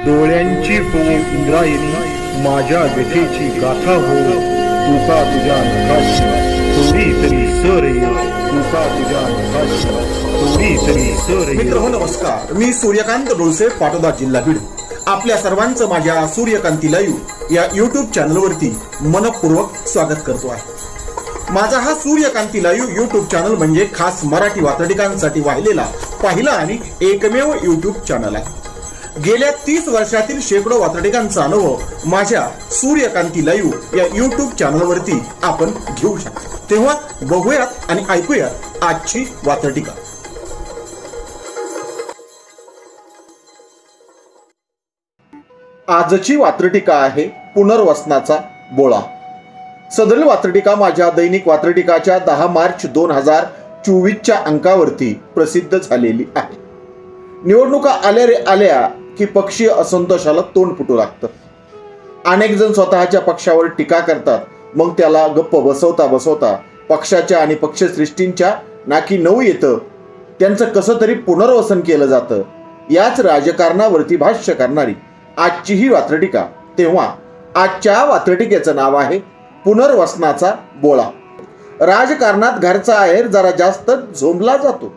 डोळ्यांची हो इंद्रायणी, माझ्या व्यथेची गाथा हो, तुका तुझ्या नखाशी थोडी तरी सर येईल, तुका तुझ्या नखाशी थोडी तरी सर येईल. मित्र हो नमस्कार, मी सूर्यकांत डोळसे, पाटोदा, जिल्हा बीड. आपल्या सर्वांचं माझ्या सूर्यकांती लाईव्ह या यूट्यूब चॅनलवरती मनपूर्वक स्वागत करतो आहे. माझा हा सूर्यकांती लाईव्ह यूट्यूब चॅनल म्हणजे खास मराठी वात्रटिकांसाठी वाहिलेला पहिला आणि एकमेव यूट्यूब चॅनल आहे. गेल्या 30 वर्षातील शेकडो वात्रटिकांचा अनुभव माझ्या सूर्यकांती लाईव्ह या यूट्यूब चॅनलवरती आपण घेऊ शकतो. तेव्हा बघूयात आणि ऐकूयात आजची वात्रटिका. आजची वात्रटिका आहे पुनर्वसनाचा बोळा. सदरील वात्रटिका माझ्या दैनिक वात्रटिकाच्या 10 मार्च 2024च्या अंकावरती प्रसिद्ध झालेली आहे. निवडणुका आल्या रे आल्या की पक्षीय असंतोषाला तोंड फुटू लागतं. अनेक जण स्वतःच्या पक्षावर टीका करतात, मग त्याला गप्प बसवता बसवता पक्षाच्या आणि पक्षश्रेष्ठींच्या नाकी नऊ येतं. त्यांचं कसं तरी पुनर्वसन केलं जातं. याच राजकारणावरती भाष्य करणारी आजची ही वात्रटिका. तेव्हा आजच्या वात्रटिकेचं नाव आहे पुनर्वसनाचा बोळा. राजकारणात घरचा आहेर जरा जास्त झोंबला जातो.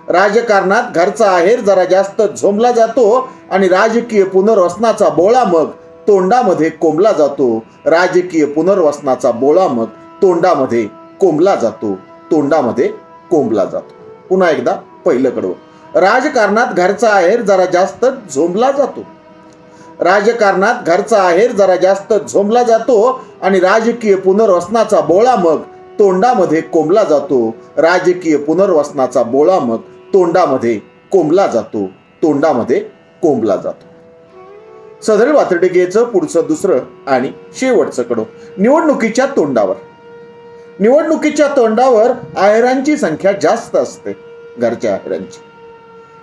राजकारणात घरचा आहेर जरा जास्त झोंबला जातो आणि राजकीय पुनर्वसनाचा बोळा मग तोंडामध्ये कोंबला जातो. राजकीय पुनर्वसनाचा बोळा मग तोंडामध्ये कोंबला जातो. तोंडामध्ये कोंबला जातो. पुन्हा एकदा पहिलं कडवं. राजकारणात घरचा आहेर जरा जास्त झोंबला जातो. राजकारणात घरचा आहेर जरा जास्त झोंबला जातो आणि राजकीय पुनर्वसनाचा बोळा मग तोंडामध्ये कोंबला जातो. राजकीय पुनर्वसनाचा बोळा मग तोंडामध्ये कोंबला जातो. तोंडामध्ये कोंबला जातो. सदरील वात्रटिकेचं पुढचं दुसरं आणि शेवटचं कडव. निवडणुकीच्या तोंडावर. निवडणुकीच्या तोंडावर आहेरांची संख्या जास्त असते. घरच्या आहेरांची.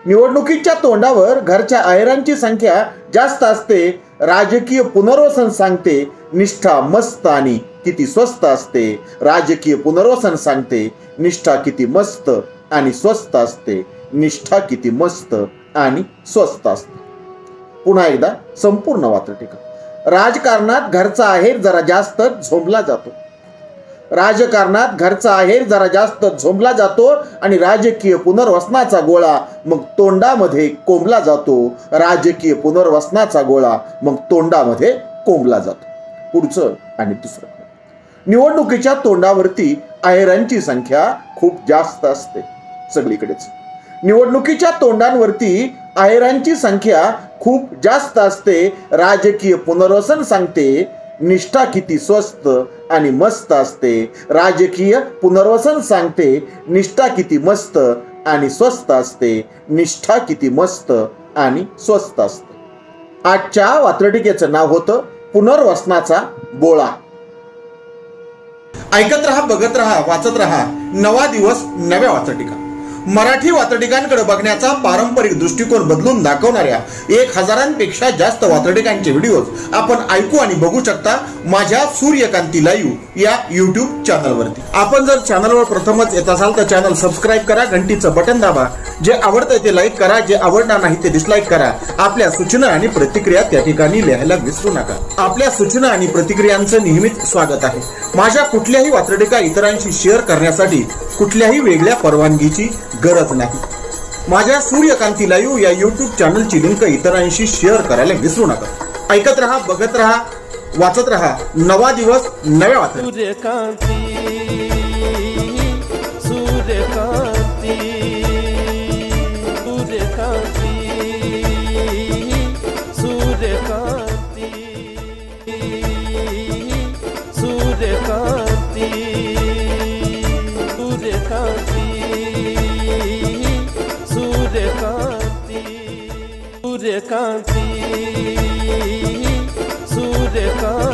निवडणुकीच्या तोंडावर घरच्या आहेरांची संख्या जास्त असते. राजकीय पुनर्वसन सांगते निष्ठा मस्त आणि किती स्वस्त असते. राजकीय पुनर्वसन सांगते निष्ठा किती मस्त आणि स्वस्त असते. निष्ठा किती मस्त आणि स्वस्त असते. पुन्हा एकदा संपूर्ण वात्रटिका. राजकारणात घरचा आहेर जरा जास्त झोंबला जातो. राजकारणात घरचा आहेर जरा जास्त झोंबला जातो आणि राजकीय पुनर्वसनाचा गोळा मग तोंडामध्ये कोंबला जातो. राजकीय पुनर्वसनाचा गोळा मग तोंडामध्ये कोंबला जातो. पुढचं आणि दुसरं. निवडणुकीच्या तोंडावरती आहेरांची संख्या खूप जास्त असते. सगळीकडेच निवडणुकीच्या तोंडांवरती आहेरांची संख्या खूप जास्त असते. राजकीय पुनर्वसन सांगते निष्ठा किती स्वस्त आणि मस्त असते. राजकीय पुनर्वसन सांगते निष्ठा किती मस्त आणि स्वस्त असते. निष्ठा किती मस्त आणि स्वस्त असते. आजच्या वात्रटिकेचं नाव होतं पुनर्वसनाचा बोळा. ऐकत रहा, बघत रहा, वाचत रहा. नवा दिवस नव्या वात्रटिका. मराठी वात्रटिकांकडे बघण्याचा पारंपरिक दृष्टिकोन बदलून दाखवणाऱ्या 1000पेक्षा जास्त वात्रटिकांचे व्हिडिओज आपण ऐकू आणि बघू शकता माझ्या सूर्यकांती लाईव्ह या यूट्यूब चॅनलवरती. आपण जर चॅनलवर प्रथमच येत असाल तर चॅनल सबस्क्राईब करा, घंटीचं बटन दाबा. जे आवडतंय ते लाईक करा, जे आवडणार नाही ते डिसलाईक करा. आपल्या सूचना आणि प्रतिक्रिया त्या ठिकाणी लिहायला विसरू नका. आपल्या सूचना आणि प्रतिक्रियांचं नेहमीच स्वागत आहे. माझ्या कुठल्याही वात्रटिका इतरांशी शेअर करण्यासाठी कुठल्याही वेगळ्या परवानगीची गरज नाही. माझ्या सूर्यकांती लाईव्ह या यूट्यूब चॅनलची लिंक इतरांशी शेअर करायला विसरू नका. ऐकत रहा, बघत रहा, वाचत रहा. नवा दिवस नव्या वात्रटिका. सूर्यकांती, सूर्यकांती, सूर्यकांती, सूर्यकांती, सूर्यकांती, सूर्यकांती, सूर्यकांती, सूर्यकांती, सूर्यकांती.